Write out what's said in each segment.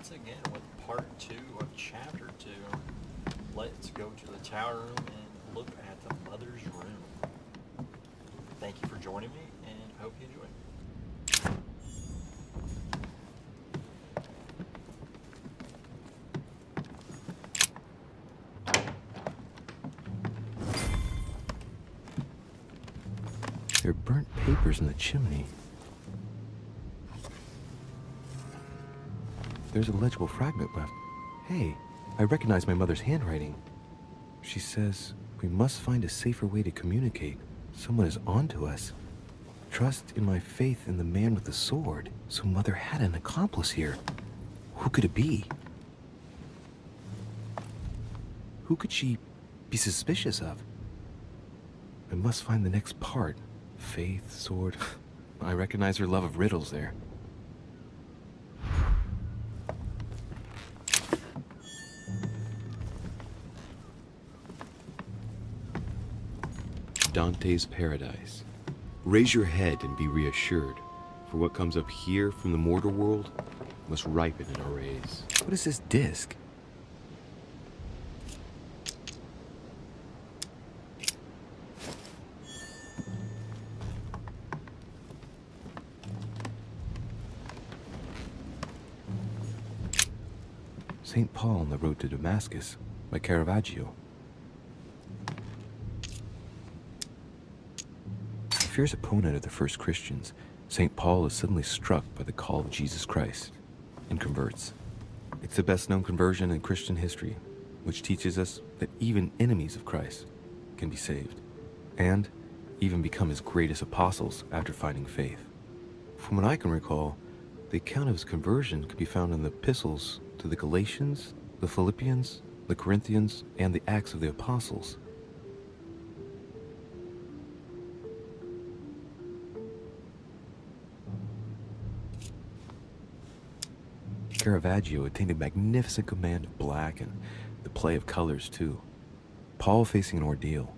once again with part 2 of chapter 2. Let's go to the tower room and look at the mother's room. Thank you for joining me, and I hope you enjoy. There are burnt papers in the chimney. There's a legible fragment left. Hey, I recognize my mother's handwriting. She says, we must find a safer way to communicate. Someone is onto us. Trust in my faith in the man with the sword. So Mother had an accomplice here. Who could it be? Who could she be suspicious of? I must find the next part. Faith, sword. I recognize her love of riddles there. Dante's Paradise. Raise your head and be reassured, for what comes up here from the mortal world must ripen in our rays. What is this disc? St. Paul on the Road to Damascus by Caravaggio. A fierce opponent of the first Christians, St. Paul is suddenly struck by the call of Jesus Christ and converts. It's the best-known conversion in Christian history, which teaches us that even enemies of Christ can be saved, and even become his greatest apostles after finding faith. From what I can recall, the account of his conversion could be found in the epistles to the Galatians, the Philippians, the Corinthians, and the Acts of the Apostles. Caravaggio attained a magnificent command of black and the play of colors too. Paul facing an ordeal,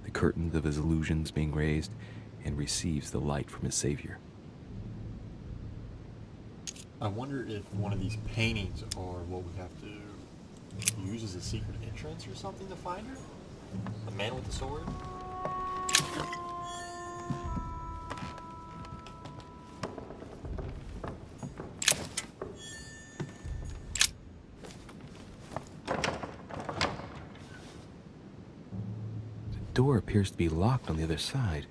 the curtains of his illusions being raised, and receives the light from his Savior. I wonder if one of these paintings are what we have to use as a secret entrance or something to find her? The man with the sword? The door appears to be locked on the other side.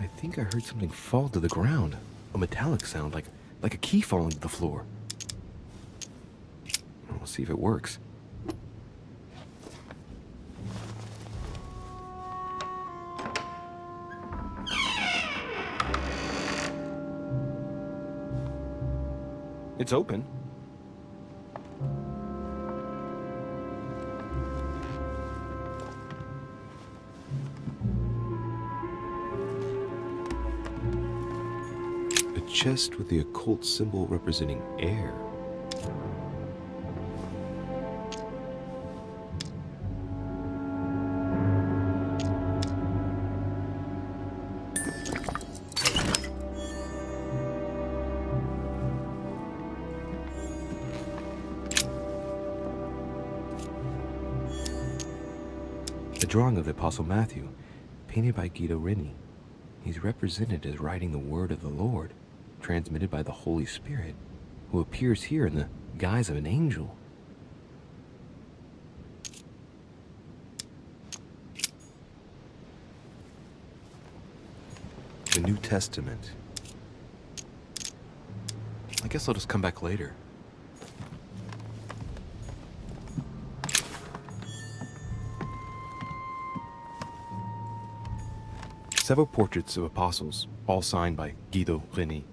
I think I heard something fall to the ground. A metallic sound, like a key falling to the floor. We'll see if it works. It's open. A chest with the occult symbol representing air. A drawing of the Apostle Matthew, painted by Guido Reni. He's represented as writing the word of the Lord, transmitted by the Holy Spirit, who appears here in the guise of an angel. The New Testament. I guess I'll just come back later. Several portraits of apostles, all signed by Guido Reni.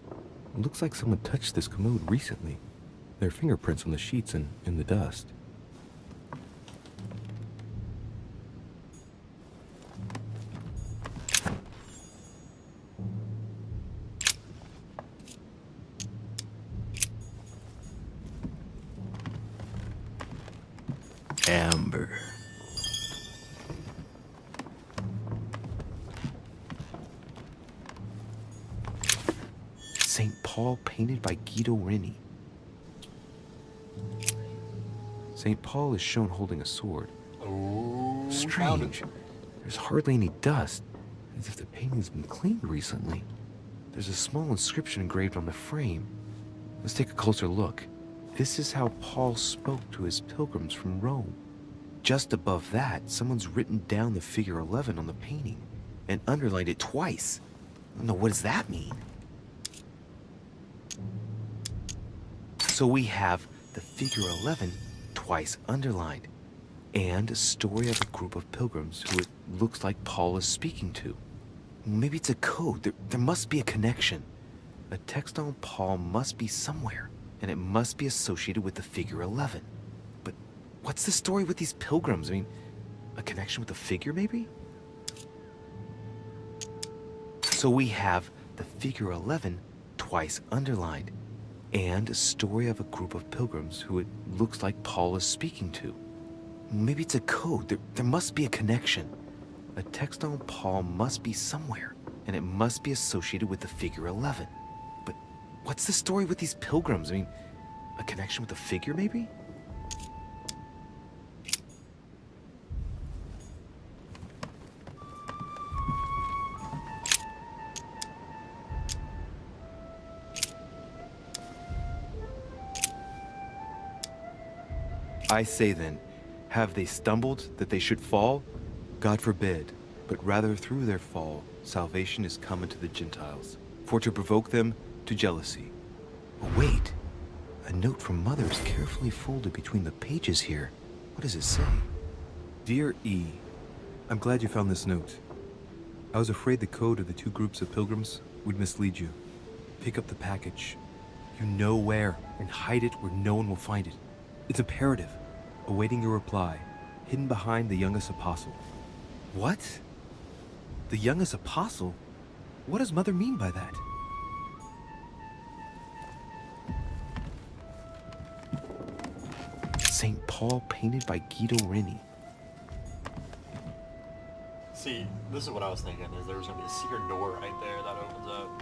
It looks like someone touched this commode recently. There are fingerprints on the sheets and in the dust. Amber. St. Paul painted by Guido Reni. St. Paul is shown holding a sword. Oh, Strange. There's hardly any dust, as if the painting's been cleaned recently. There's a small inscription engraved on the frame. Let's take a closer look. This is how Paul spoke to his pilgrims from Rome. Just above that, someone's written down the figure 11 on the painting and underlined it twice. No, what does that mean? So we have the figure 11 twice underlined, and a story of a group of pilgrims who it looks like Paul is speaking to. Maybe it's a code. There must be a connection. A text on Paul must be somewhere, and it must be associated with the figure 11. But what's the story with these pilgrims? I mean, a connection with the figure, maybe? So we have the figure 11 twice underlined, and a story of a group of pilgrims who it looks like Paul is speaking to. Maybe it's a code. There must be a connection. A text on Paul must be somewhere, and it must be associated with the figure 11. But what's the story with these pilgrims? I mean, a connection with the figure, maybe? I say then, have they stumbled that they should fall? God forbid, but rather through their fall, salvation is come unto the Gentiles, for to provoke them to jealousy. But wait, a note from Mother is carefully folded between the pages here. What does it say? Dear E, I'm glad you found this note. I was afraid the code of the two groups of pilgrims would mislead you. Pick up the package. You know where, and hide it where no one will find it. It's imperative, awaiting your reply, hidden behind the youngest apostle. What? The youngest apostle? What does Mother mean by that? St. Paul painted by Guido Reni. See, this is what I was thinking, is there was going to be a secret door right there that opens up.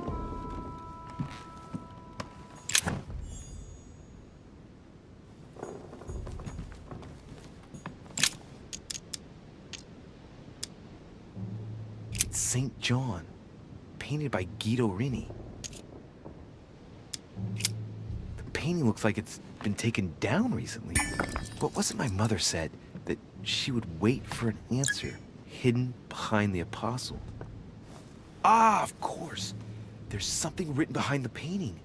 It's St. John, painted by Guido Reni. The painting looks like it's been taken down recently. But wasn't my mother said that she would wait for an answer hidden behind the apostle? Ah, of course. There's something written behind the painting.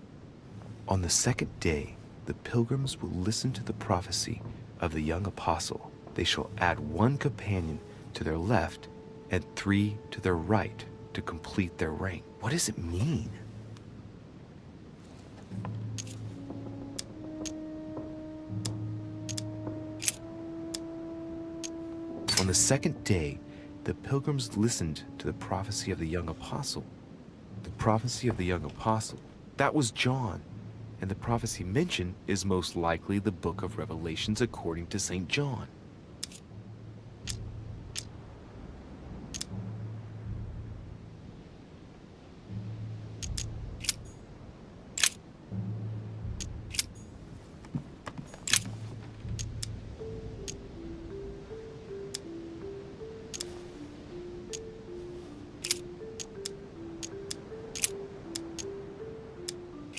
On the second day, the pilgrims will listen to the prophecy of the young apostle. They shall add one companion to their left and 3 to their right to complete their rank. What does it mean? On the second day, the pilgrims listened to the prophecy of the young apostle. The prophecy of the young apostle, that was John. And the prophecy mentioned is most likely the book of Revelations according to St. John.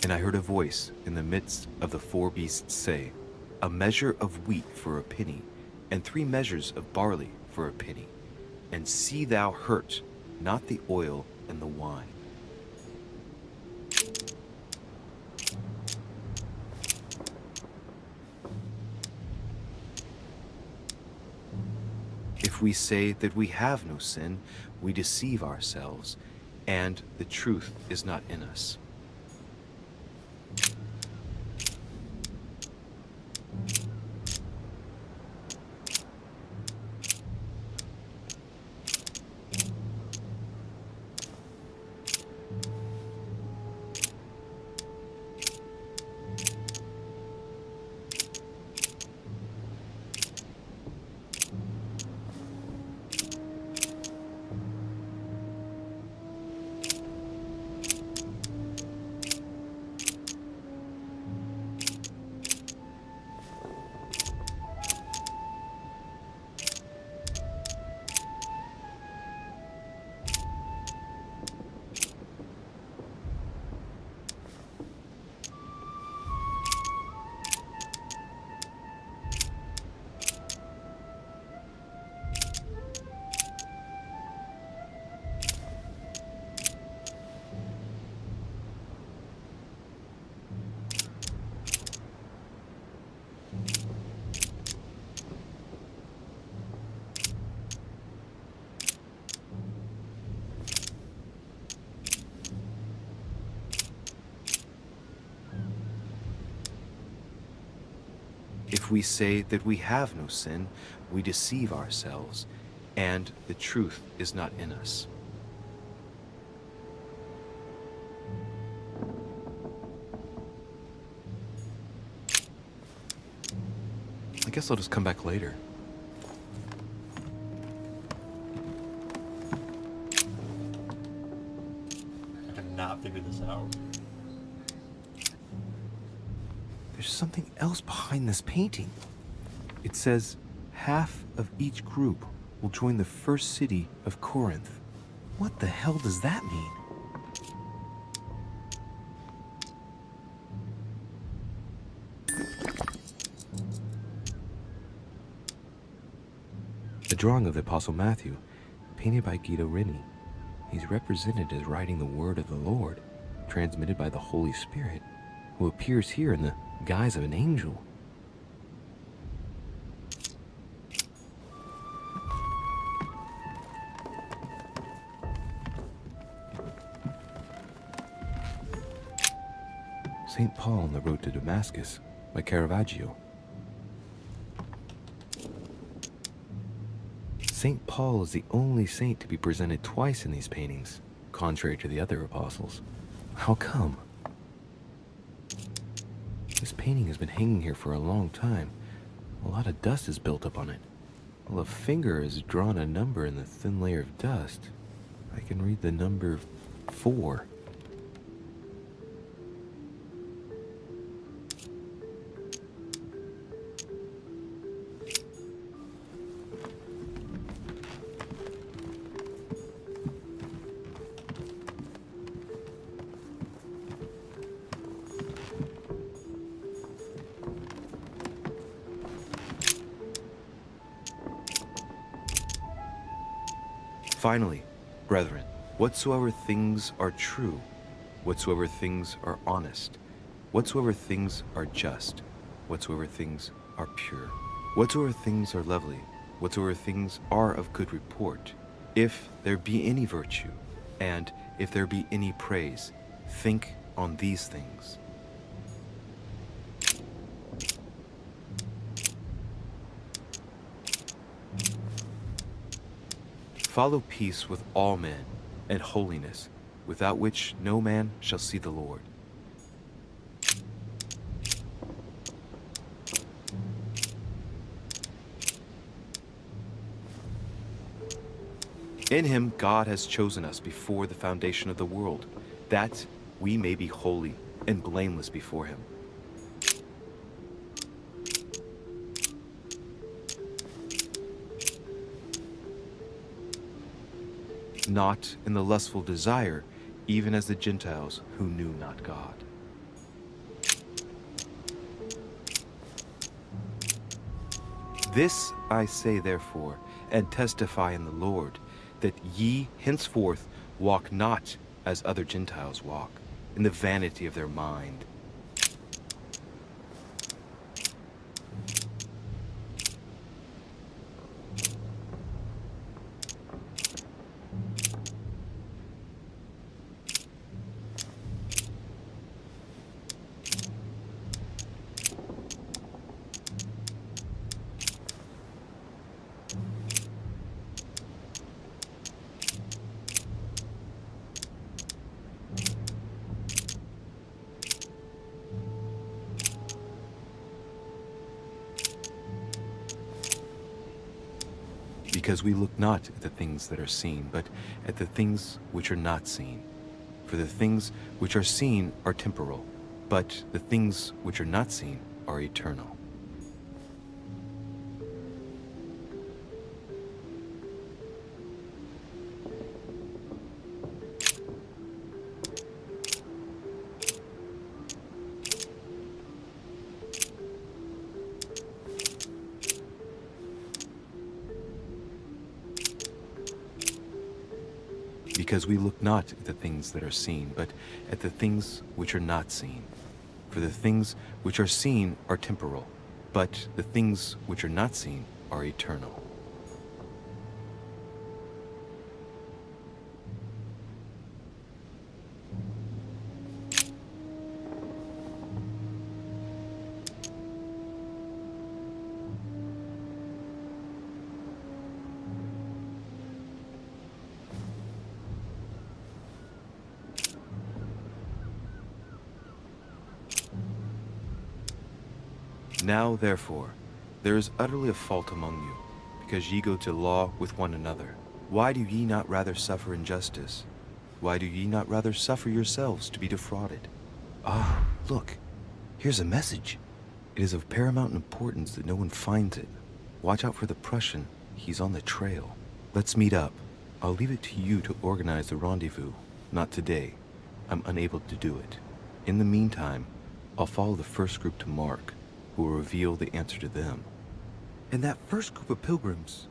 And I heard a voice in the midst of the 4 beasts say, a measure of wheat for a penny, and 3 measures of barley for a penny. And see thou hurt not the oil and the wine. If we say that we have no sin, we deceive ourselves, and the truth is not in us. If we say that we have no sin, we deceive ourselves, and the truth is not in us. I guess I'll just come back later. I cannot figure this out. There's something else behind this painting. It says, half of each group will join the first city of Corinth. What the hell does that mean? A drawing of the Apostle Matthew, painted by Guido Reni. He's represented as writing the word of the Lord, transmitted by the Holy Spirit, who appears here in the guise of an angel. St. Paul on the Road to Damascus by Caravaggio. St. Paul is the only saint to be presented twice in these paintings, contrary to the other apostles. How come? This painting has been hanging here for a long time. A lot of dust is built up on it. While a finger has drawn a number in the thin layer of dust, I can read the number 4. Finally, brethren, whatsoever things are true, whatsoever things are honest, whatsoever things are just, whatsoever things are pure, whatsoever things are lovely, whatsoever things are of good report, if there be any virtue, and if there be any praise, think on these things. Follow peace with all men, and holiness, without which no man shall see the Lord. In him God has chosen us before the foundation of the world, that we may be holy and blameless before him. Not in the lustful desire, even as the Gentiles who knew not God. This I say therefore, and testify in the Lord, that ye henceforth walk not as other Gentiles walk, in the vanity of their mind. Because we look not at the things that are seen, but at the things which are not seen. For the things which are seen are temporal, but the things which are not seen are eternal. Because we look not at the things that are seen, but at the things which are not seen. For the things which are seen are temporal, but the things which are not seen are eternal. Now, therefore, there is utterly a fault among you, because ye go to law with one another. Why do ye not rather suffer injustice? Why do ye not rather suffer yourselves to be defrauded? Ah, look, here's a message. It is of paramount importance that no one finds it. Watch out for the Prussian. He's on the trail. Let's meet up. I'll leave it to you to organize the rendezvous. Not today. I'm unable to do it. In the meantime, I'll follow the first group to Mark, who will reveal the answer to them. And that first group of pilgrims,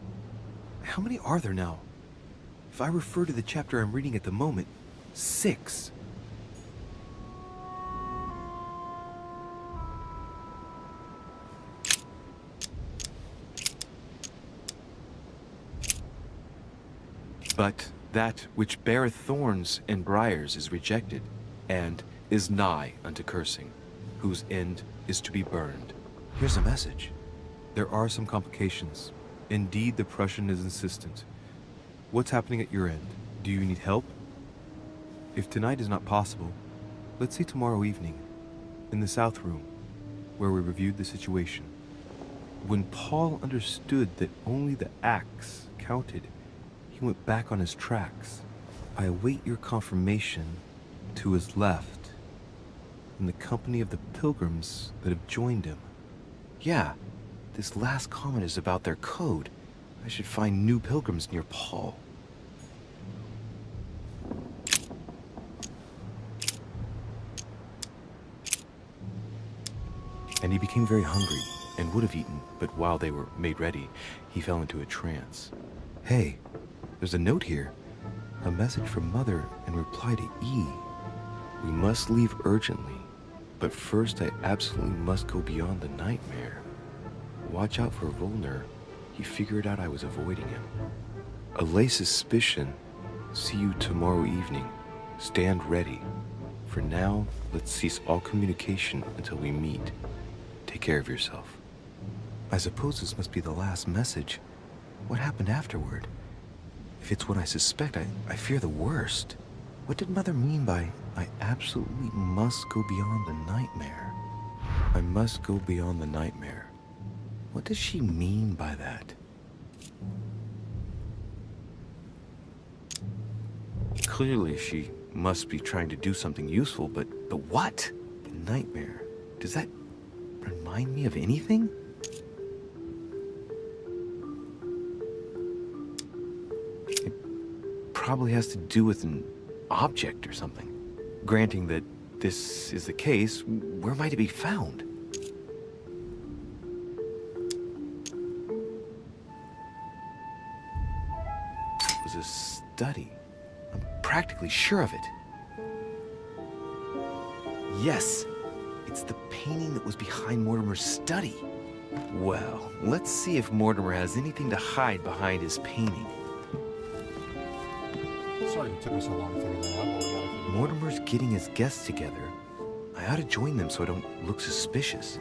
how many are there now? If I refer to the chapter I'm reading at the moment, 6. But that which beareth thorns and briars is rejected, and is nigh unto cursing, whose end is to be burned. Here's a message. There are some complications. Indeed, the Prussian is insistent. What's happening at your end? Do you need help? If tonight is not possible, let's see tomorrow evening, in the South Room, where we reviewed the situation. When Paul understood that only the axe counted, he went back on his tracks. I await your confirmation to his left, in the company of the pilgrims that have joined him. Yeah, this last comment is about their code. I should find new pilgrims near Paul. And he became very hungry and would have eaten, but while they were made ready, he fell into a trance. Hey, there's a note here. A message from Mother in reply to E. We must leave urgently, but first I absolutely must go beyond the nightmare. Watch out for Volner. He figured out I was avoiding him. Allay suspicion. See you tomorrow evening. Stand ready. For now, let's cease all communication until we meet. Take care of yourself. I suppose this must be the last message. What happened afterward? If it's what I suspect, I fear the worst. What did Mother mean by, I absolutely must go beyond the nightmare? I must go beyond the nightmare. What does she mean by that? Clearly, she must be trying to do something useful, but what? The nightmare. Does that remind me of anything? It probably has to do with an object or something. Granting that this is the case, where might it be found? It was a study. I'm practically sure of it. Yes, it's the painting that was behind Mortimer's study. Well, let's see if Mortimer has anything to hide behind his painting. Sorry it took me so long to figure that out, but we gotta figure it out. Mortimer's getting his guests together. I ought to join them so I don't look suspicious.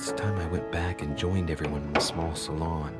It's time I went back and joined everyone in the small salon.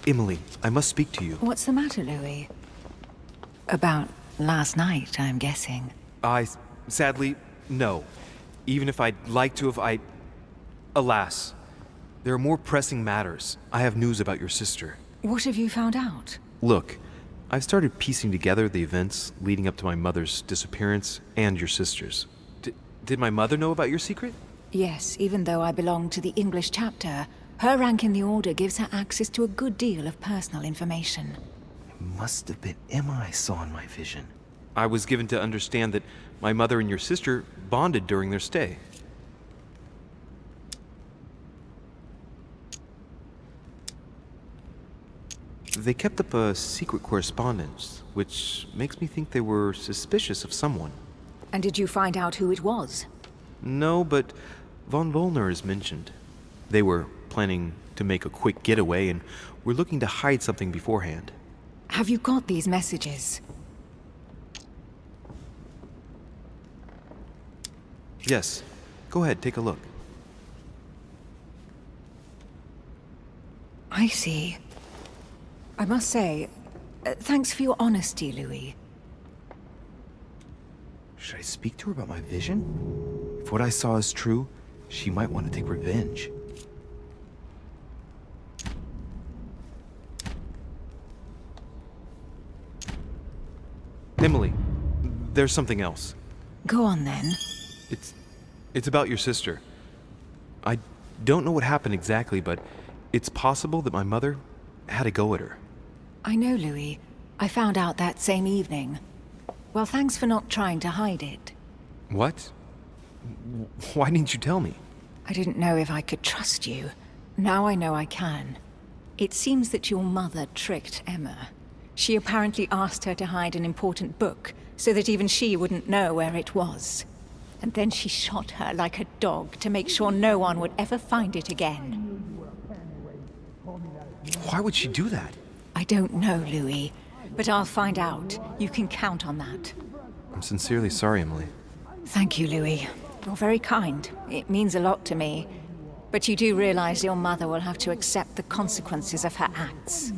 Emily, I must speak to you. What's the matter, Louis? About last night, I'm guessing. Sadly, no. Even if I'd like to have, alas, there are more pressing matters. I have news about your sister. What have you found out? Look, I've started piecing together the events leading up to my mother's disappearance and your sister's. Did my mother know about your secret? Yes, even though I belong to the English chapter, her rank in the Order gives her access to a good deal of personal information. It must have been Emma I saw in my vision. I was given to understand that my mother and your sister bonded during their stay. They kept up a secret correspondence, which makes me think they were suspicious of someone. And did you find out who it was? No, but von Wollner is mentioned. They were planning to make a quick getaway and were looking to hide something beforehand. Have you got these messages? Yes. Go ahead, take a look. I see. I must say, thanks for your honesty, Louis. Should I speak to her about my vision? If what I saw is true, she might want to take revenge. Emily, there's something else. Go on then. It's about your sister. I don't know what happened exactly, but it's possible that my mother had a go at her. I know, Louis. I found out that same evening. Well, thanks for not trying to hide it. What? Why didn't you tell me? I didn't know if I could trust you. Now I know I can. It seems that your mother tricked Emma. She apparently asked her to hide an important book, so that even she wouldn't know where it was. And then she shot her like a dog to make sure no one would ever find it again. Why would she do that? I don't know, Louis, but I'll find out. You can count on that. I'm sincerely sorry, Emily. Thank you, Louis. You're very kind. It means a lot to me. But you do realize your mother will have to accept the consequences of her acts.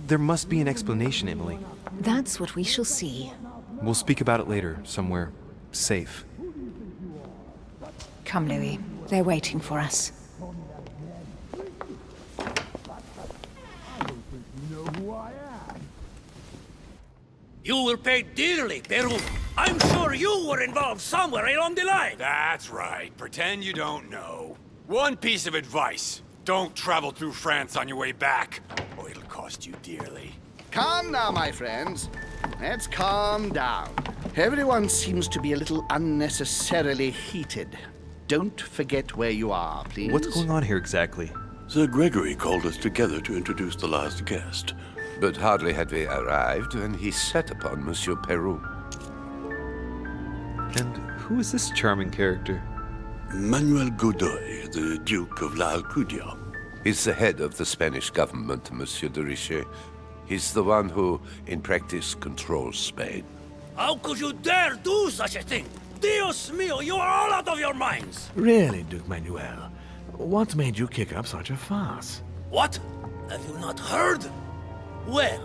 There must be an explanation, Emily. That's what we shall see. We'll speak about it later, somewhere safe. Come, Louis. They're waiting for us. You will pay dearly, Peru. I'm sure you were involved somewhere along the line. That's right. Pretend you don't know. One piece of advice. Don't travel through France on your way back, or it'll cost you dearly. Calm now, my friends. Let's calm down. Everyone seems to be a little unnecessarily heated. Don't forget where you are, please. What's going on here exactly? Sir Gregory called us together to introduce the last guest. But hardly had we arrived when he set upon Monsieur Peru. And who is this charming character? Manuel Godoy, the Duke of La Alcudia. He's the head of the Spanish government, Monsieur de Richet. He's the one who, in practice, controls Spain. How could you dare do such a thing? Dios mío, you are all out of your minds! Really, Duke Manuel? What made you kick up such a fuss? What? Have you not heard? Well,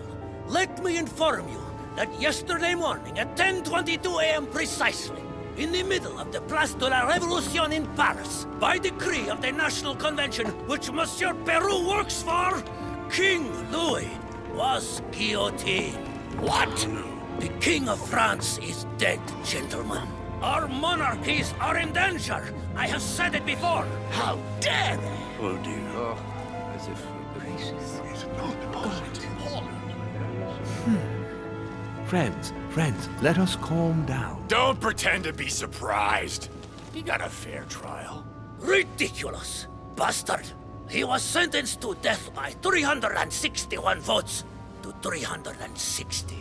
let me inform you that yesterday morning at 10:22 a.m. precisely, in the middle of the Place de la Révolution in Paris, by decree of the National Convention which Monsieur Peru works for, King Louis was guillotined. What? The King of France is dead, gentlemen. Our monarchies are in danger. I have said it before. How dare they? Oh dear. Oh, as if It's not possible. Friends, let us calm down. Don't pretend to be surprised. He got a fair trial. Ridiculous! Bastard! He was sentenced to death by 361 votes to 360.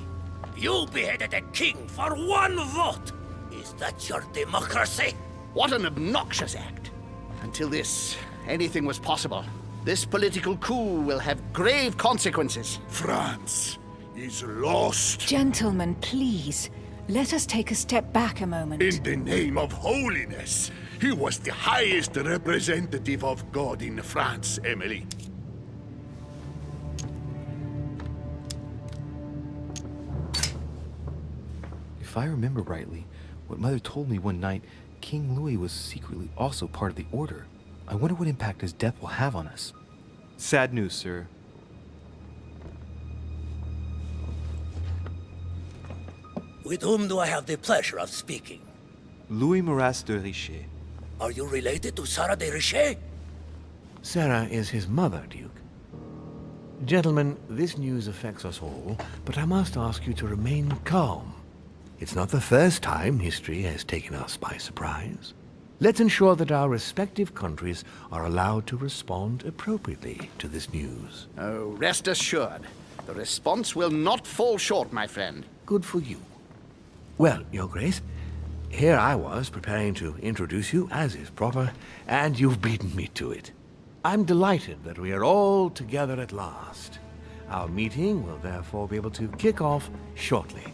You beheaded a king for 1 vote! Is that your democracy? What an obnoxious act. Until this, anything was possible. This political coup will have grave consequences. France is lost. Gentlemen, please. Let us take a step back a moment. In the name of holiness. He was the highest representative of God in France, Emily. If I remember rightly, what Mother told me one night, King Louis was secretly also part of the Order. I wonder what impact his death will have on us. Sad news, sir. With whom do I have the pleasure of speaking? Louis Maras de Richet. Are you related to Sarah de Richet? Sarah is his mother, Duke. Gentlemen, this news affects us all, but I must ask you to remain calm. It's not the first time history has taken us by surprise. Let's ensure that our respective countries are allowed to respond appropriately to this news. Oh, rest assured. The response will not fall short, my friend. Good for you. Well, Your Grace, here I was preparing to introduce you as is proper, and you've beaten me to it. I'm delighted that we are all together at last. Our meeting will therefore be able to kick off shortly.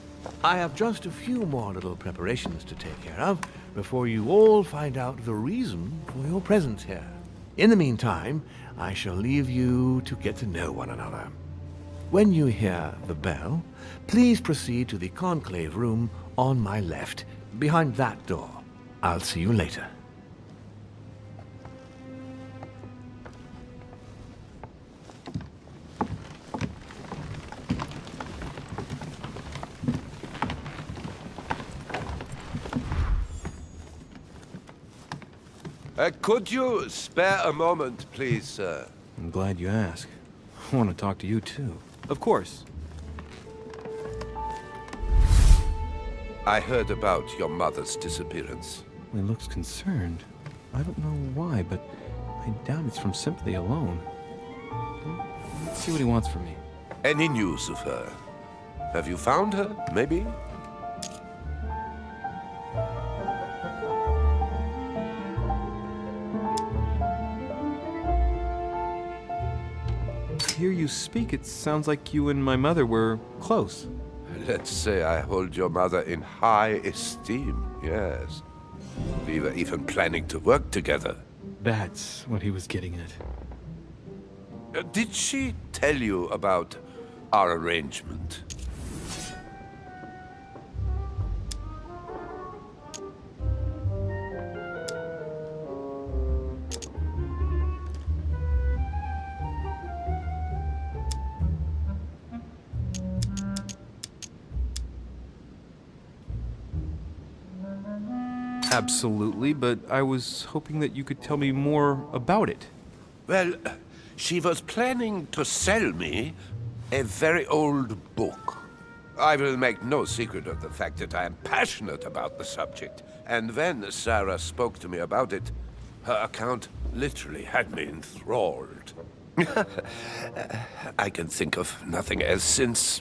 I have just a few more little preparations to take care of before you all find out the reason for your presence here. In the meantime, I shall leave you to get to know one another. When you hear the bell, please proceed to the conclave room on my left, behind that door. I'll see you later. Could you spare a moment, please, sir? I'm glad you asked. I want to talk to you, too. Of course. I heard about your mother's disappearance. He looks concerned. I don't know why, but I doubt it's from sympathy alone. Let's see what he wants from me. Any news of her? Have you found her, maybe? Hear you speak, it sounds like you and my mother were close. Let's say I hold your mother in high esteem, yes. We were even planning to work together. That's what he was getting at. Did she tell you about our arrangement? Absolutely, but I was hoping that you could tell me more about it. Well, she was planning to sell me a very old book. I will make no secret of the fact that I am passionate about the subject. And when Sarah spoke to me about it, her account literally had me enthralled. I can think of nothing else since.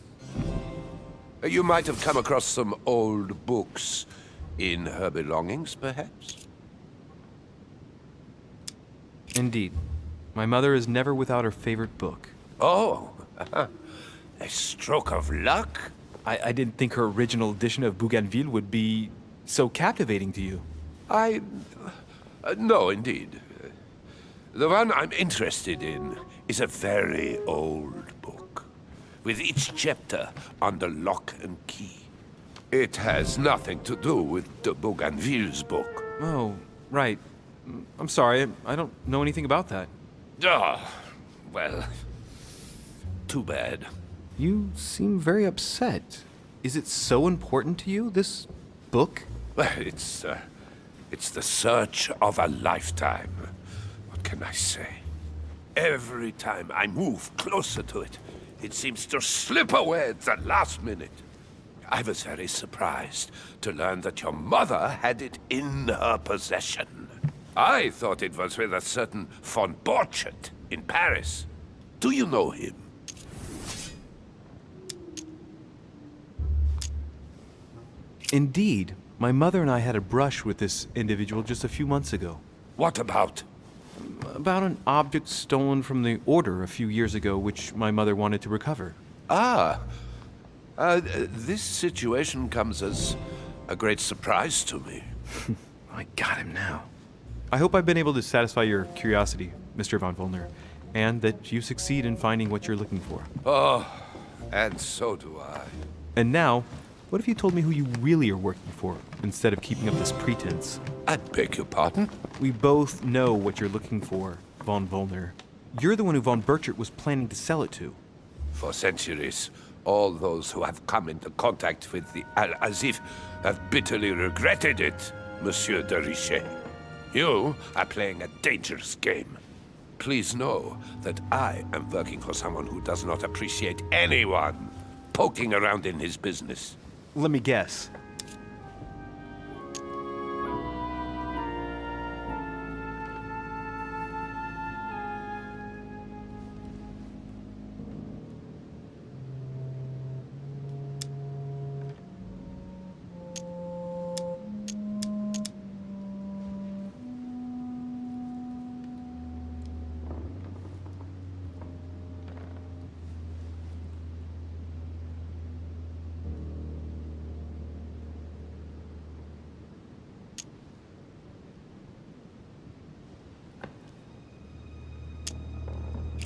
You might have come across some old books in her belongings, perhaps? Indeed. My mother is never without her favorite book. Oh, a stroke of luck? I didn't think her original edition of Bougainville would be so captivating to you. No, indeed. The one I'm interested in is a very old book, with each chapter under lock and key. It has nothing to do with de Bougainville's book. Oh, right. I'm sorry, I don't know anything about that. Ah, well, too bad. You seem very upset. Is it so important to you, this book? Well, it's the search of a lifetime. What can I say? Every time I move closer to it, it seems to slip away at the last minute. I was very surprised to learn that your mother had it in her possession. I thought it was with a certain von Borchardt in Paris. Do you know him? Indeed. My mother and I had a brush with this individual just a few months ago. What about? About an object stolen from the Order a few years ago, which my mother wanted to recover. This situation comes as a great surprise to me. I got him now. I hope I've been able to satisfy your curiosity, Mr. von Wollner, and that you succeed in finding what you're looking for. Oh, and so do I. And now, what if you told me who you really are working for, instead of keeping up this pretense? I beg your pardon? We both know what you're looking for, von Wollner. You're the one who von Borchardt was planning to sell it to. For centuries, all those who have come into contact with the Al-Azif have bitterly regretted it, Monsieur de Richet. You are playing a dangerous game. Please know that I am working for someone who does not appreciate anyone poking around in his business. Let me guess.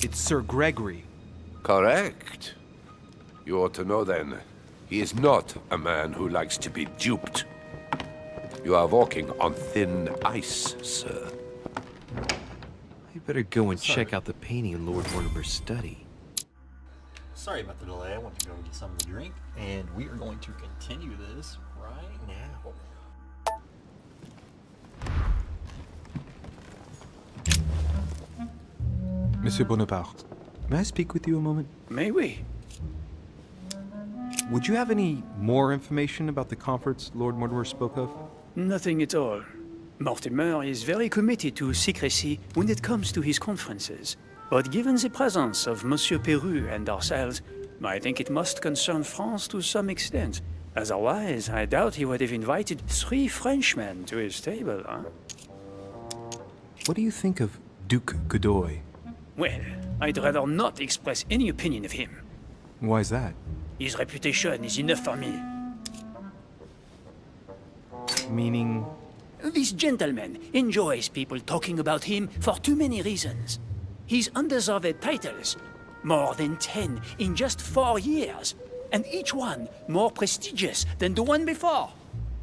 It's Sir Gregory. Correct. You ought to know then, he is not a man who likes to be duped. You are walking on thin ice, sir. You better go and check out the painting in Lord Mortimer's study. Sorry about the delay. I went to go get something to drink, and we are going to continue this right now. Monsieur Bonaparte, may I speak with you a moment? May we? Would you have any more information about the conference Lord Mortimer spoke of? Nothing at all. Mortimer is very committed to secrecy when it comes to his conferences. But given the presence of Monsieur Peru and ourselves, I think it must concern France to some extent. Otherwise, I doubt he would have invited 3 Frenchmen to his table, huh? What do you think of Duke Godoy? Well, I'd rather not express any opinion of him. Why is that? His reputation is enough for me. Meaning? This gentleman enjoys people talking about him for too many reasons. His undeserved titles, more than 10 in just 4 years, and each one more prestigious than the one before.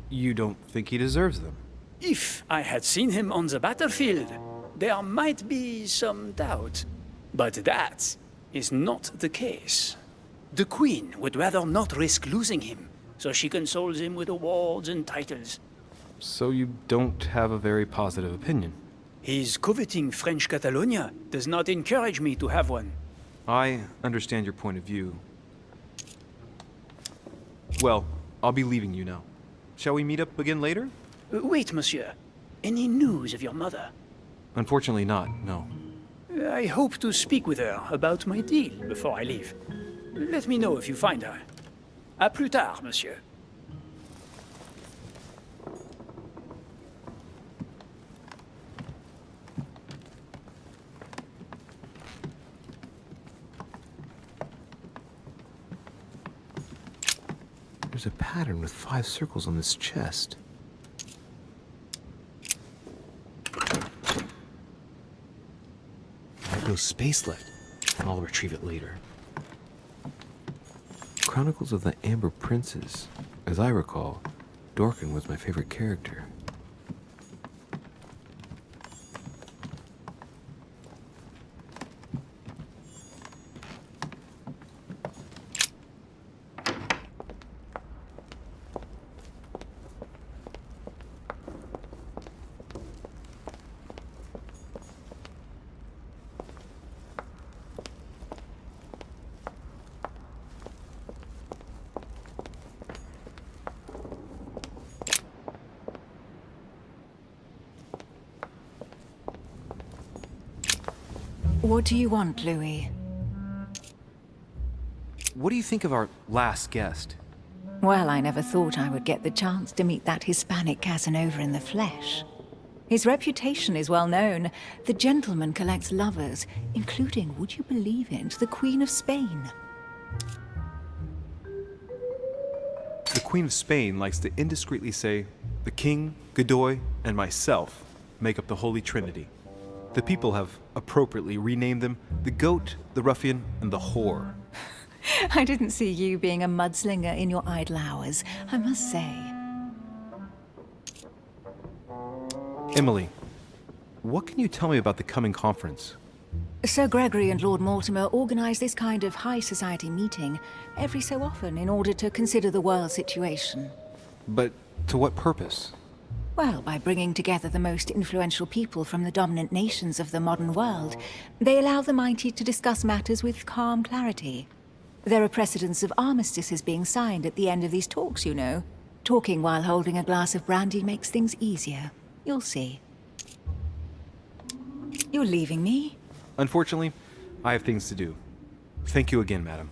You don't think he deserves them? If I had seen him on the battlefield, there might be some doubt. But that is not the case. The Queen would rather not risk losing him, so she consoles him with awards and titles. So you don't have a very positive opinion? His coveting French Catalonia does not encourage me to have one. I understand your point of view. Well, I'll be leaving you now. Shall we meet up again later? Wait, monsieur. Any news of your mother? Unfortunately not, no. I hope to speak with her about my deal before I leave. Let me know if you find her. À plus tard, monsieur. There's a pattern with 5 circles on this chest. There's no space left. I'll retrieve it later. Chronicles of the Amber Princes. As I recall, Dorkin was my favorite character. What do you want, Louis? What do you think of our last guest? Well, I never thought I would get the chance to meet that Hispanic Casanova in the flesh. His reputation is well known. The gentleman collects lovers, including, would you believe it, the Queen of Spain. The Queen of Spain likes to indiscreetly say, the King, Godoy, and myself make up the Holy Trinity. The people have appropriately renamed them the Goat, the Ruffian, and the Whore. I didn't see you being a mudslinger in your idle hours, I must say. Emily, what can you tell me about the coming conference? Sir Gregory and Lord Mortimer organize this kind of high society meeting every so often in order to consider the world situation. But to what purpose? Well, by bringing together the most influential people from the dominant nations of the modern world, they allow the mighty to discuss matters with calm clarity. There are precedents of armistices being signed at the end of these talks, you know. Talking while holding a glass of brandy makes things easier. You'll see. You're leaving me? Unfortunately, I have things to do. Thank you again, madam.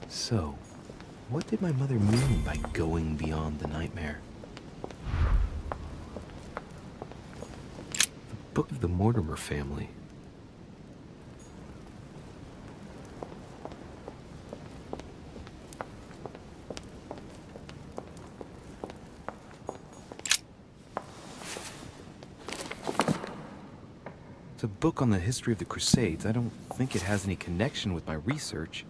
So, what did my mother mean by going beyond the nightmare? The Book of the Mortimer family. It's a book on the history of the Crusades. I don't think it has any connection with my research.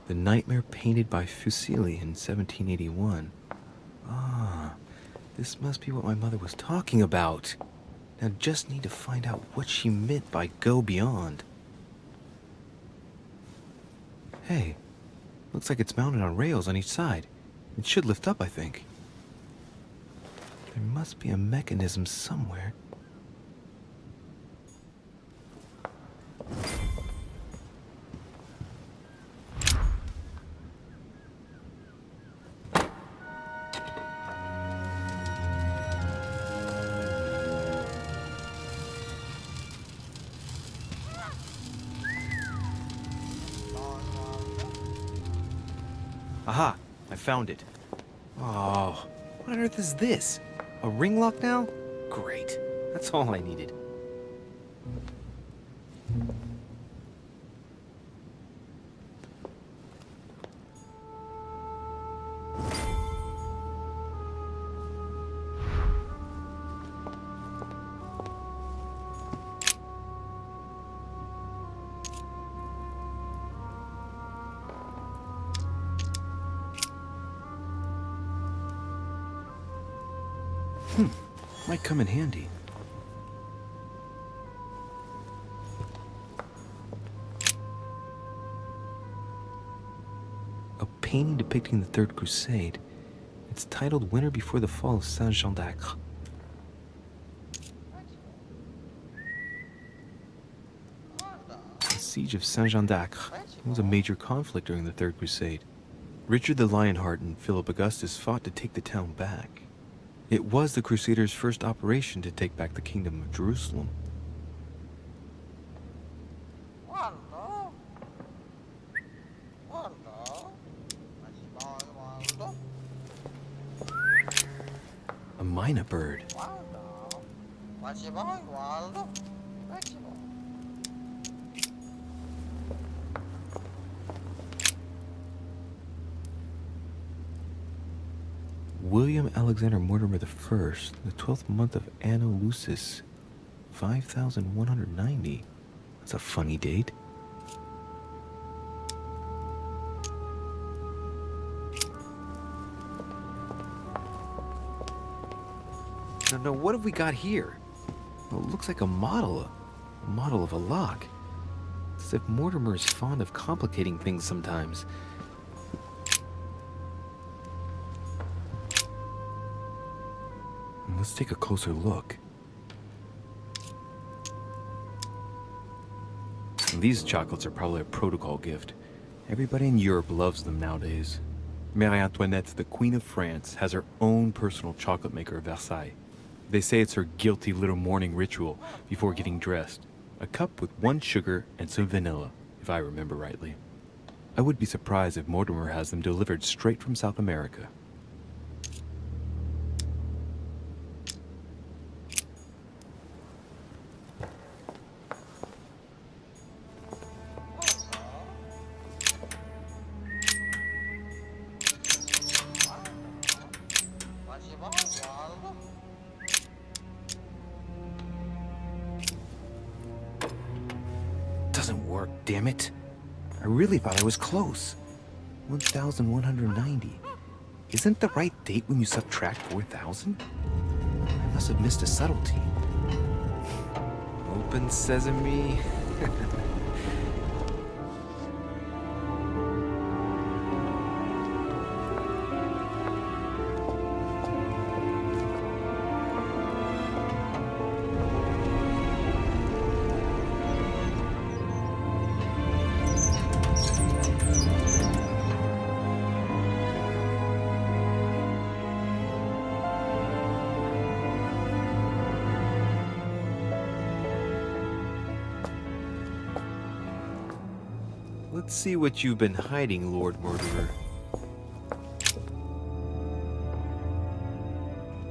The Nightmare painted by Fuseli in 1781. Ah, this must be what my mother was talking about. Now just need to find out what she meant by go beyond. Hey, looks like it's mounted on rails on each side. It should lift up, I think. There must be a mechanism somewhere. Aha! I found it. Oh, what on earth is this? A ring lock now? Great. That's all I needed. Might come in handy. A painting depicting the Third Crusade. It's titled Winter Before the Fall of Saint-Jean d'Acre. The Siege of Saint-Jean d'Acre was a major conflict during the Third Crusade. Richard the Lionheart and Philip Augustus fought to take the town back. It was the Crusaders' first operation to take back the Kingdom of Jerusalem. A myna bird. What you want, Waldo? What you want? William Alexander Mortimer I, the 12th month of Anno Lucis, 5190. That's a funny date. No, what have we got here? Well, it looks like a model of a lock. It's as if Mortimer is fond of complicating things sometimes. Let's take a closer look. These chocolates are probably a protocol gift. Everybody in Europe loves them nowadays. Marie Antoinette, the Queen of France, has her own personal chocolate maker at Versailles. They say it's her guilty little morning ritual before getting dressed. A cup with 1 sugar and some vanilla, if I remember rightly. I would be surprised if Mortimer has them delivered straight from South America. Doesn't work, damn it. I really thought I was close. 1,190. Isn't the right date when you subtract 4,000? I must have missed a subtlety. Open sesame. Let's see what you've been hiding, Lord Mortimer.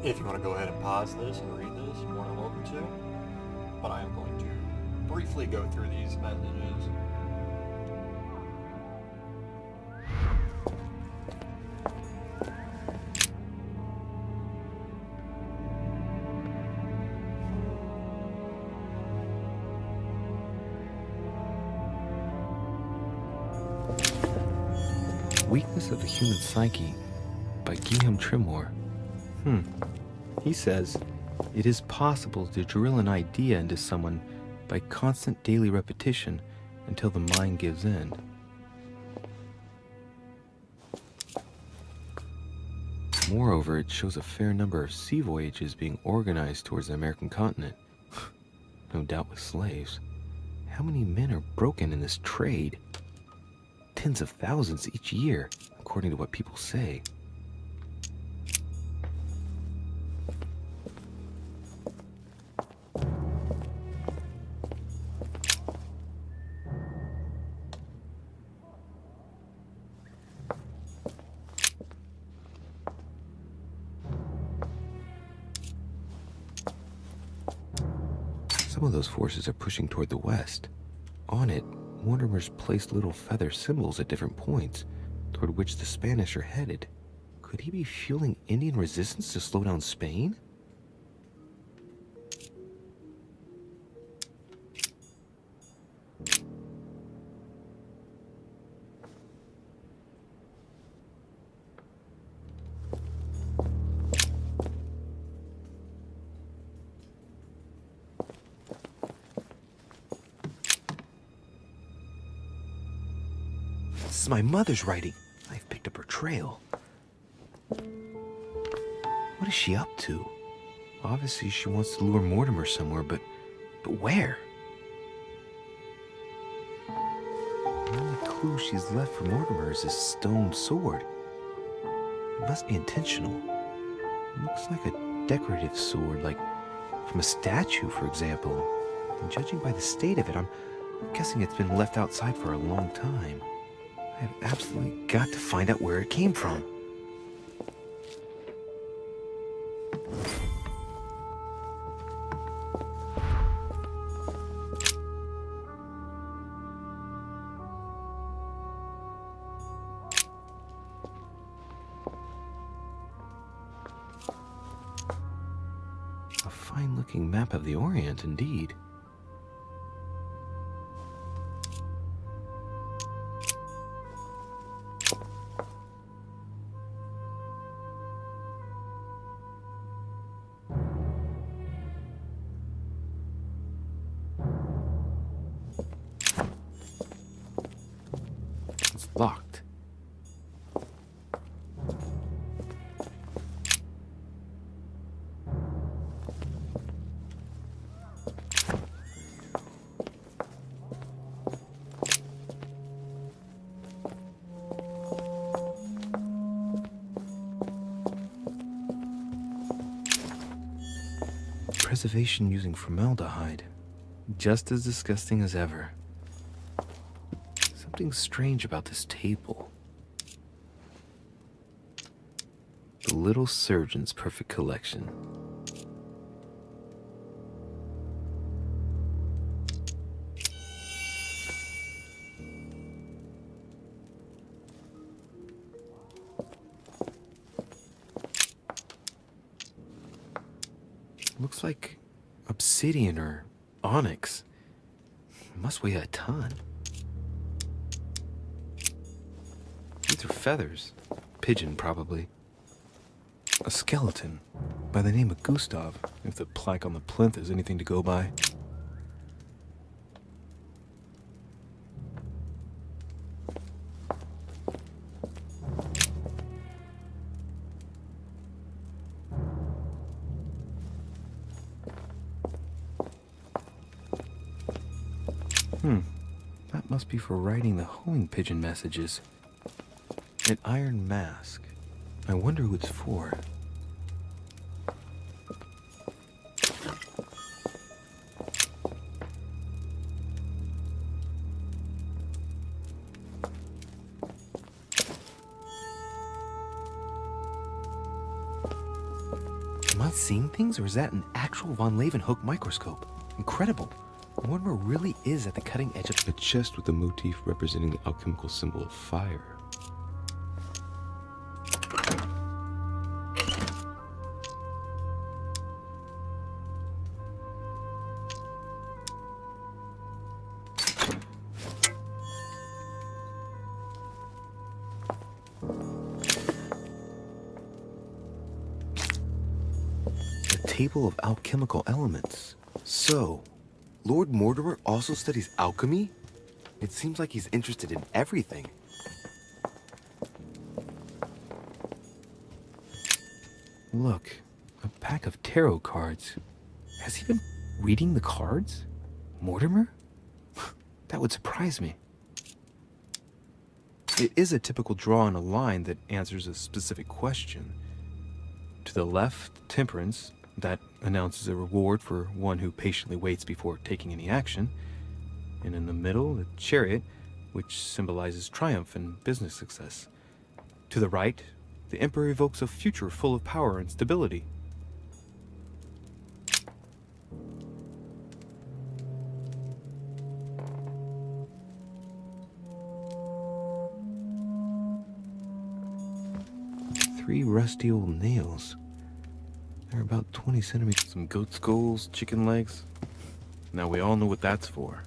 If you want to go ahead and pause this and read this, you're more than welcome to. But I am going to briefly go through these messages. Weakness of the Human Psyche by Guillaume Trimore. He says, it is possible to drill an idea into someone by constant daily repetition until the mind gives in. Moreover, it shows a fair number of sea voyages being organized towards the American continent. No doubt with slaves. How many men are broken in this trade? Tens of thousands each year, according to what people say. Some of those forces are pushing toward the west. On it, Mortimer's placed little feather symbols at different points, toward which the Spanish are headed. Could he be fueling Indian resistance to slow down Spain? This is my mother's writing. I've picked up her trail. What is she up to? Obviously, she wants to lure Mortimer somewhere, but where? The only clue she's left for Mortimer is his stone sword. It must be intentional. It looks like a decorative sword, like from a statue, for example. And judging by the state of it, I'm guessing it's been left outside for a long time. I have absolutely got to find out where it came from. Fine-looking map of the Orient, indeed. It's locked. Preservation using formaldehyde. Just as disgusting as ever. Something strange about this table. The Little Surgeon's Perfect Collection. Looks like obsidian or onyx. It must weigh a ton. These are feathers. Pigeon, probably. A skeleton by the name of Gustav, if the plaque on the plinth is anything to go by. That must be for writing the homing pigeon messages. An iron mask. I wonder who it's for. Am I seeing things, or is that an actual von Leeuwenhoek microscope? Incredible. Mortimer really is at the cutting edge of the chest with the motif representing the alchemical symbol of fire. A table of alchemical elements. So, Lord Mortimer also studies alchemy? It seems like he's interested in everything. Look, a pack of tarot cards. Has he been reading the cards? Mortimer? That would surprise me. It is a typical draw on a line that answers a specific question. To the left, temperance. That announces a reward for one who patiently waits before taking any action. And in the middle, the chariot, which symbolizes triumph and business success. To the right, the emperor evokes a future full of power and stability. Three rusty old nails. They're about 20 centimeters. Some goat skulls, chicken legs. Now we all know what that's for.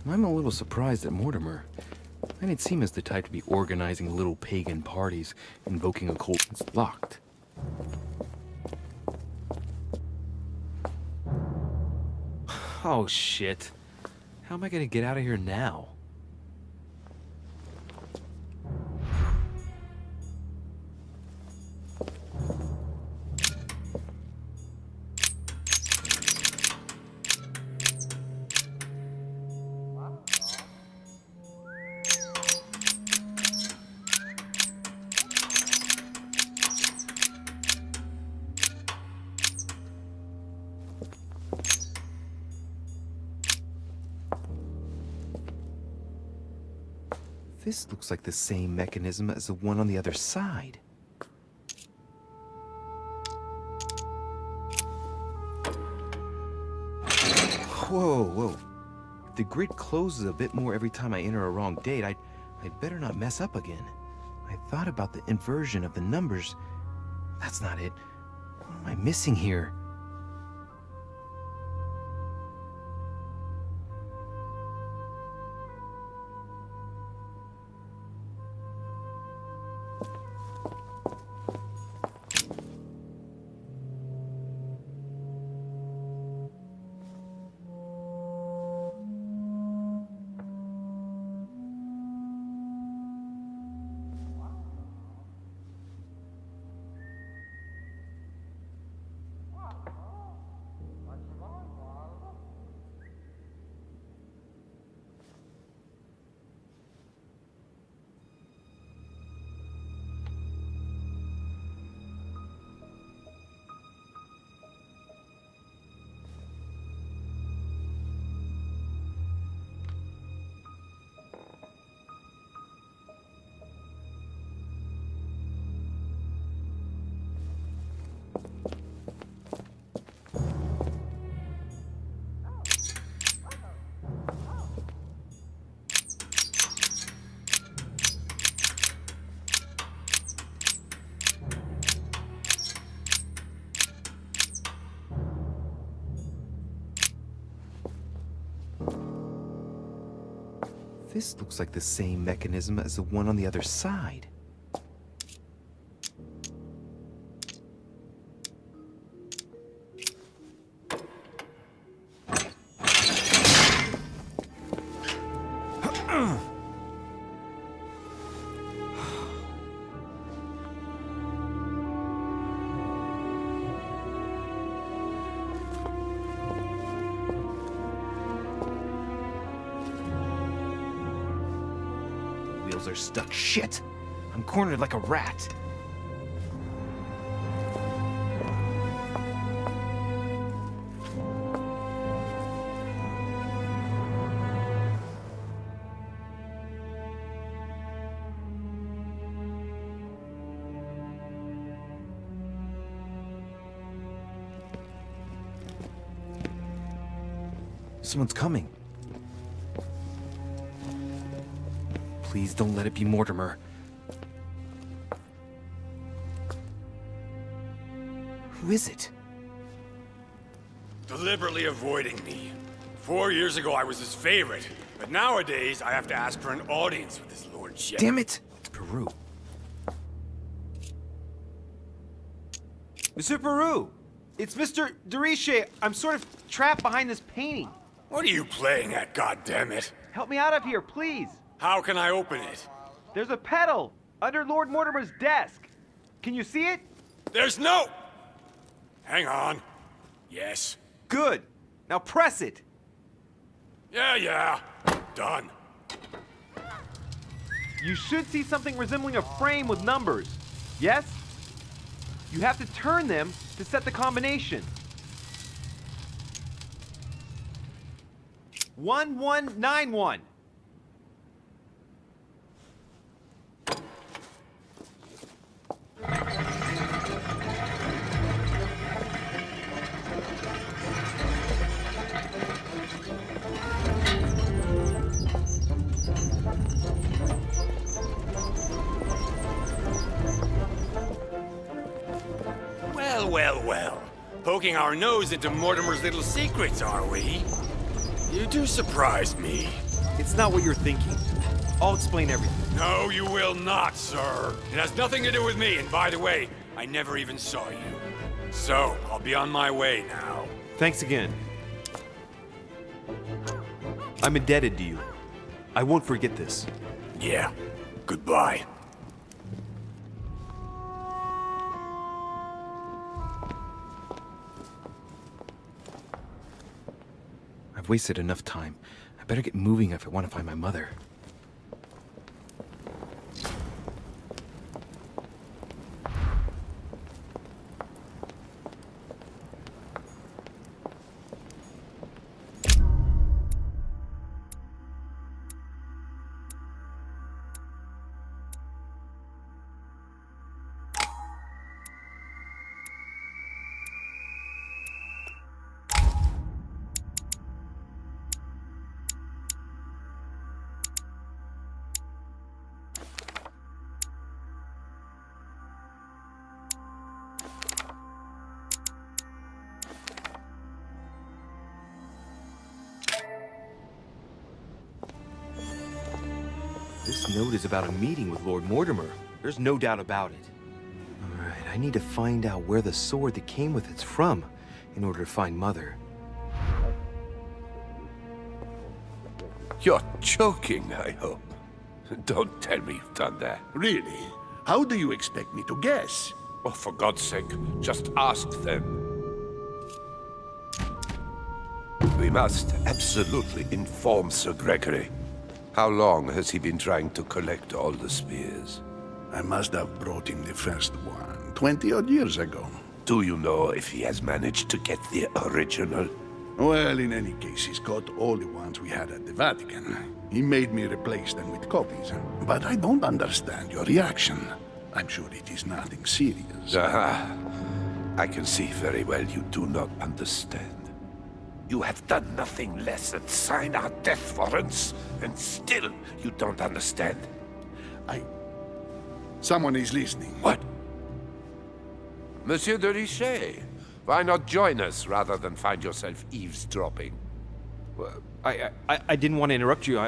I'm a little surprised at Mortimer. I didn't seem as the type to be organizing little pagan parties, invoking occult. It's locked. Oh shit. How am I gonna get out of here now? This looks like the same mechanism as the one on the other side. Whoa, whoa. If the grid closes a bit more every time I enter a wrong date, I'd better not mess up again. I thought about the inversion of the numbers. That's not it. What am I missing here? This looks like the same mechanism as the one on the other side. Wheels are stuck. Shit! I'm cornered like a rat. Someone's coming. Please don't let it be Mortimer. Who is it? Deliberately avoiding me. 4 years ago, I was his favorite. But nowadays, I have to ask for an audience with his lordship. Damn it! It's Peru. Monsieur Peru! It's Mr. Deriche. I'm sort of trapped behind this painting. What are you playing at, goddammit? Help me out of here, please. How can I open it? There's a pedal under Lord Mortimer's desk. Can you see it? There's no... Hang on. Yes. Good. Now press it. Yeah. Done. You should see something resembling a frame with numbers. Yes? You have to turn them to set the combination. 1191. Well. Poking our nose into Mortimer's little secrets, are we? You do surprise me. It's not what you're thinking. I'll explain everything. No, you will not, sir. It has nothing to do with me, and by the way, I never even saw you. So, I'll be on my way now. Thanks again. I'm indebted to you. I won't forget this. Yeah. Goodbye. I've wasted enough time. I better get moving if I want to find my mother. This note is about a meeting with Lord Mortimer. There's no doubt about it. All right, I need to find out where the sword that came with it's from in order to find Mother. You're joking, I hope. Don't tell me you've done that. Really? How do you expect me to guess? Oh, for God's sake, just ask them. We must absolutely inform Sir Gregory. How long has he been trying to collect all the spears? I must have brought him the first one 20-odd years ago. Do you know if he has managed to get the original? Well, in any case, he's got all the ones we had at the Vatican. He made me replace them with copies. But I don't understand your reaction. I'm sure it is nothing serious. Aha. I can see very well you do not understand. You have done nothing less than sign our death warrants, and still you don't understand. Someone is listening. What? Monsieur de Richet, why not join us rather than find yourself eavesdropping? I didn't want to interrupt you.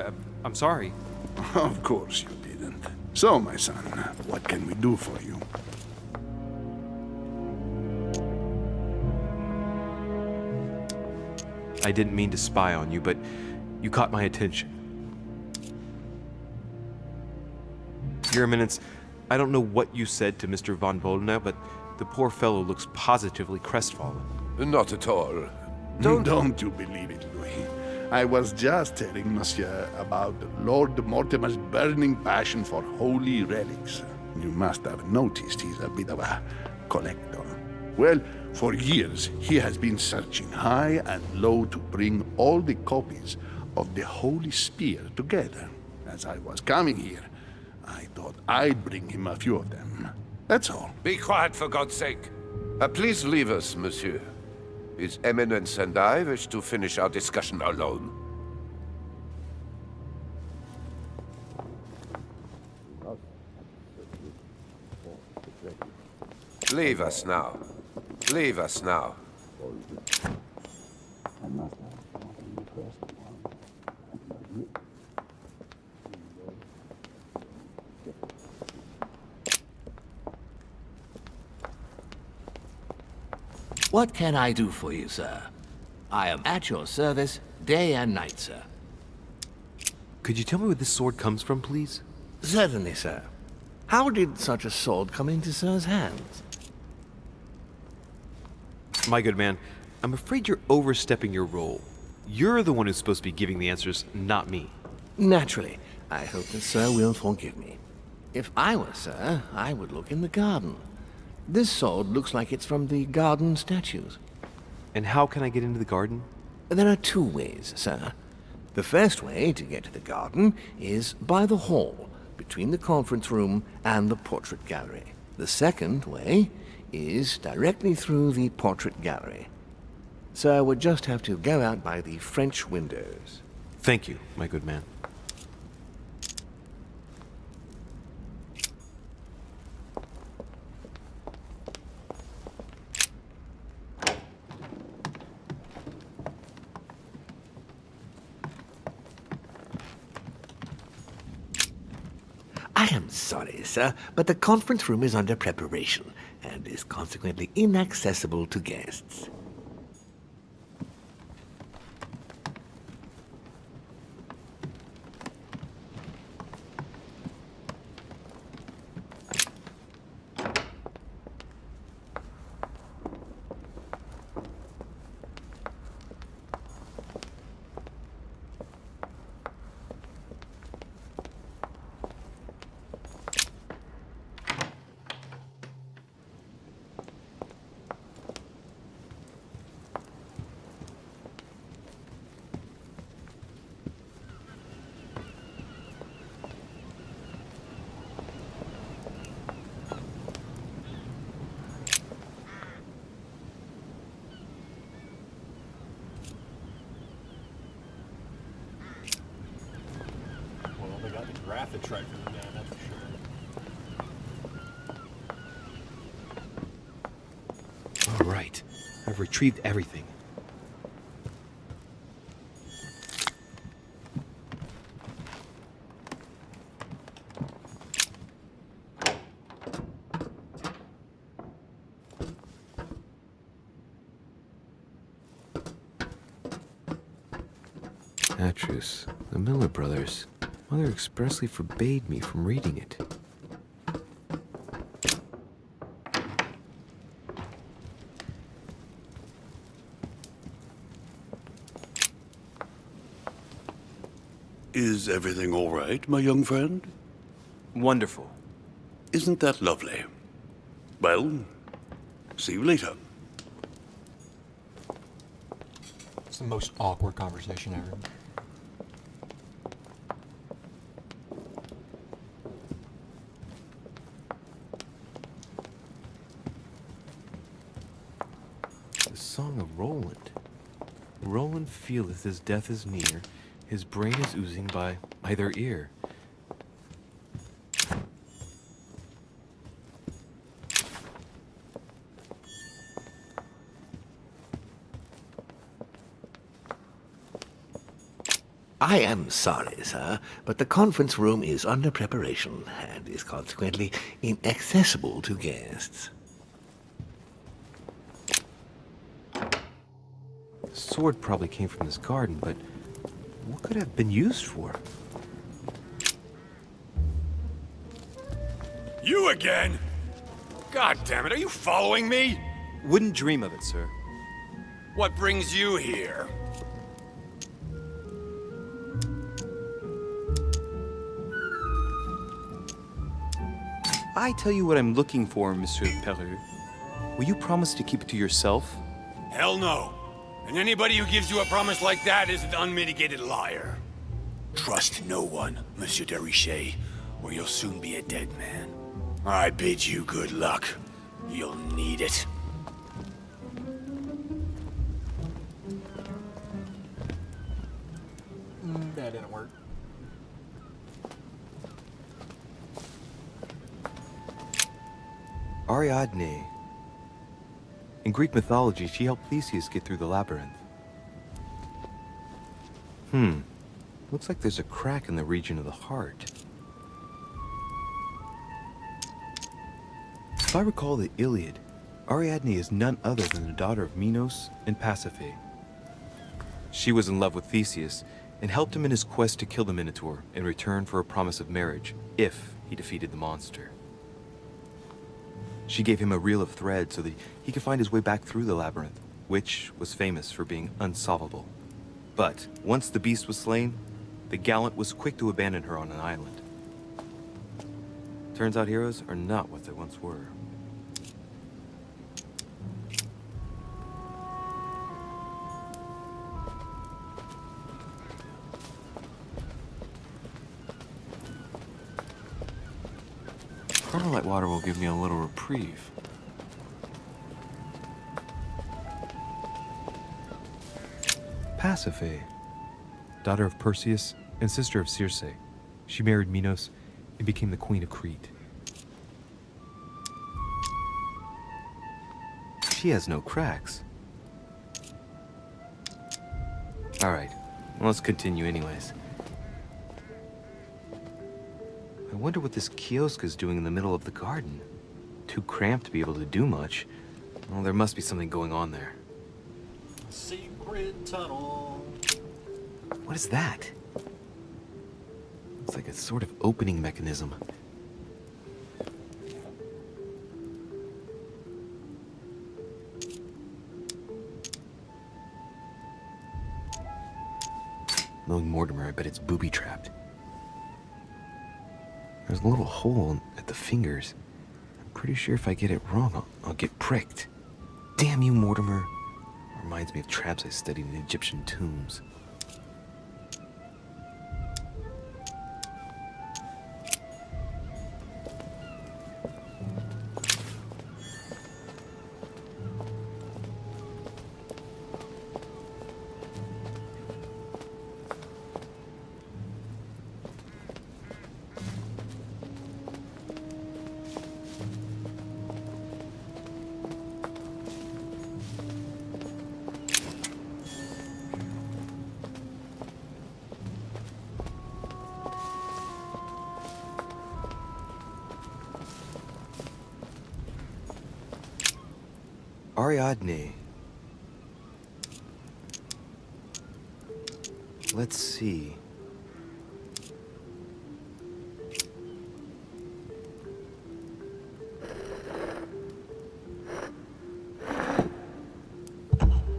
I'm sorry. Of course you didn't. So, my son, what can we do for you? I didn't mean to spy on you, but you caught my attention. Your Eminence, I don't know what you said to Mr. von Boldena, but the poor fellow looks positively crestfallen. Not at all. Don't you believe it, Louis. I was just telling Monsieur about Lord Mortimer's burning passion for holy relics. You must have noticed he's a bit of a collector. Well, for years he has been searching high and low to bring all the copies of the Holy Spear together. As I was coming here, I thought I'd bring him a few of them. That's all. Be quiet, for God's sake. Please leave us, monsieur. His Eminence and I wish to finish our discussion alone. Leave us now. Leave us now. What can I do for you, sir? I am at your service day and night, sir. Could you tell me where this sword comes from, please? Certainly, sir. How did such a sword come into sir's hands? My good man, I'm afraid you're overstepping your role. You're the one who's supposed to be giving the answers, not me. Naturally. I hope that sir will forgive me. If I were sir, I would look in the garden. This sword looks like it's from the garden statues. And how can I get into the garden? There are two ways, sir. The first way to get to the garden is by the hall, between the conference room and the portrait gallery. The second way is directly through the portrait gallery. Sir would just have to go out by the French windows. Thank you, my good man. I am sorry, sir, but the conference room is under preparation and is consequently inaccessible to guests. Graphics right from the man, that's for sure. All right. I've retrieved everything. Atrus, the Miller brothers. Mother expressly forbade me from reading it. Is everything all right, my young friend? Wonderful. Isn't that lovely? Well, see you later. It's the most awkward conversation ever. Song of Roland. Roland feeleth his death is near, his brain is oozing by either ear. I am sorry, sir, but the conference room is under preparation and is consequently inaccessible to guests. The sword probably came from this garden, but what could it have been used for? You again? God damn it, are you following me? Wouldn't dream of it, sir. What brings you here? I tell you what I'm looking for, Monsieur Peru. Will you promise to keep it to yourself? Hell no. And anybody who gives you a promise like that is an unmitigated liar. Trust no one, Monsieur de Richet, or you'll soon be a dead man. I bid you good luck. You'll need it. That didn't work. Ariadne. In Greek mythology, she helped Theseus get through the labyrinth. Looks like there's a crack in the region of the heart. If I recall the Iliad, Ariadne is none other than the daughter of Minos and Pasiphae. She was in love with Theseus and helped him in his quest to kill the Minotaur in return for a promise of marriage if he defeated the monster. She gave him a reel of thread so that he could find his way back through the labyrinth, which was famous for being unsolvable. But once the beast was slain, the gallant was quick to abandon her on an island. Turns out heroes are not what they once were. Carmelite water will give me a little reprieve. Pasiphae, daughter of Perseus and sister of Circe. She married Minos and became the queen of Crete. She has no cracks. All right, well, let's continue anyways. I wonder what this kiosk is doing in the middle of the garden. Too cramped to be able to do much. Well, there must be something going on there. Secret tunnel. What is that? It's like a sort of opening mechanism. Knowing Mortimer, I bet it's booby-trapped. There's a little hole at the fingers. I'm pretty sure if I get it wrong, I'll get pricked. Damn you, Mortimer. Reminds me of traps I studied in Egyptian tombs. Ariadne. Let's see.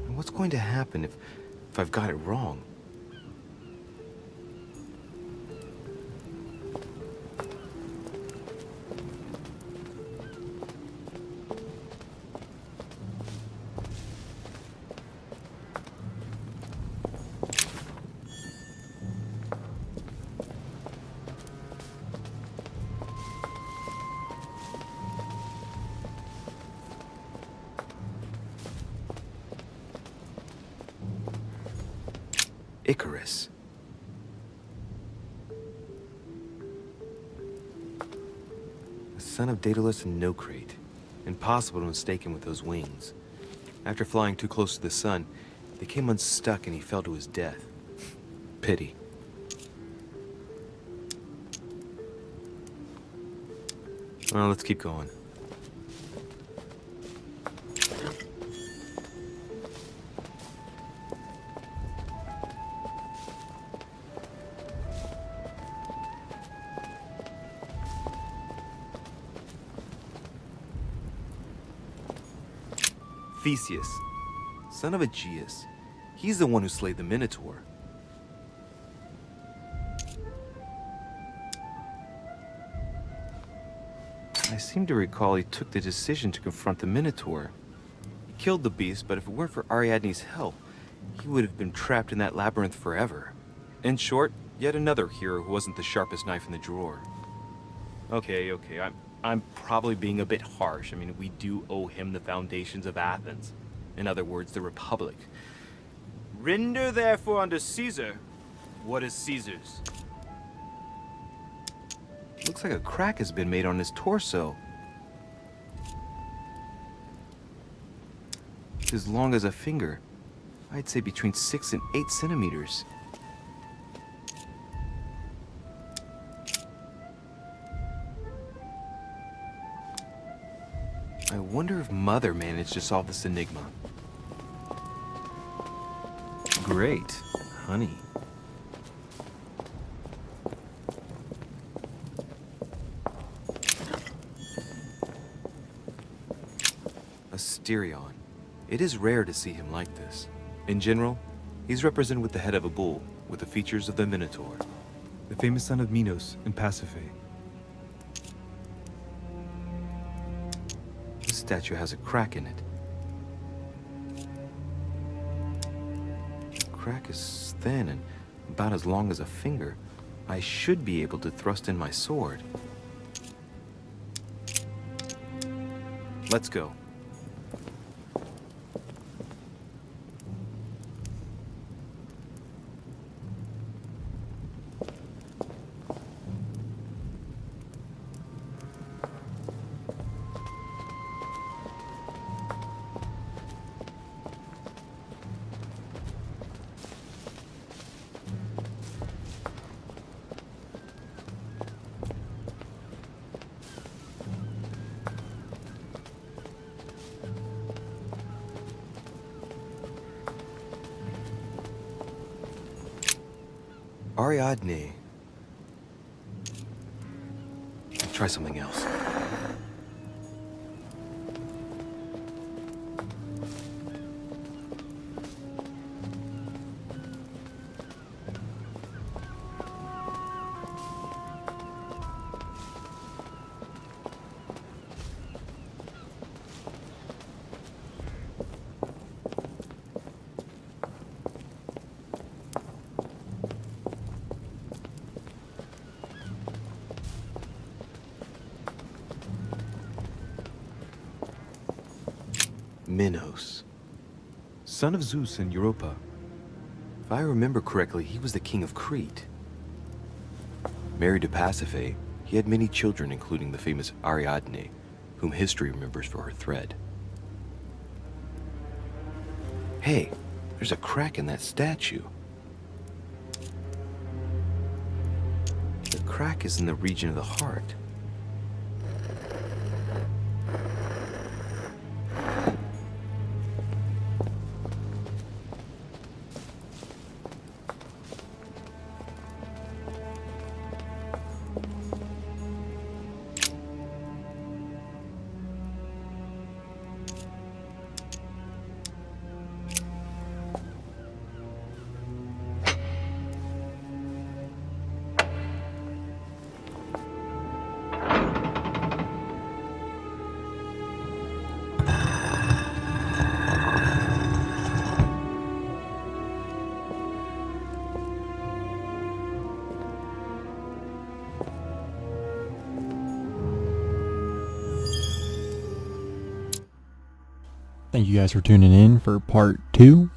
What's going to happen if I've got it wrong? Icarus. The son of Daedalus and Nocrate. Impossible to mistake him with those wings. After flying too close to the sun, they came unstuck and he fell to his death. Pity. Well, let's keep going. Theseus, son of Aegeus. He's the one who slayed the Minotaur. I seem to recall he took the decision to confront the Minotaur. He killed the beast, but if it weren't for Ariadne's help, he would have been trapped in that labyrinth forever. In short, yet another hero who wasn't the sharpest knife in the drawer. Okay, I'm probably being a bit harsh. I mean, we do owe him the foundations of Athens. In other words, the Republic. Render therefore unto Caesar what is Caesar's. Looks like a crack has been made on his torso. It's as long as a finger. I'd say between 6 and 8 centimeters. I wonder if Mother managed to solve this enigma. Great, honey. Asterion. It is rare to see him like this. In general, he's represented with the head of a bull, with the features of the Minotaur. The famous son of Minos and Pasiphae. This statue has a crack in it. The crack is thin and about as long as a finger. I should be able to thrust in my sword. Let's go. Ariadne. I'll try something else. Minos, son of Zeus and Europa. If I remember correctly, he was the king of Crete. Married to Pasiphae, he had many children, including the famous Ariadne, whom history remembers for her thread. Hey, there's a crack in that statue. The crack is in the region of the heart. Thank you guys for tuning in for part 2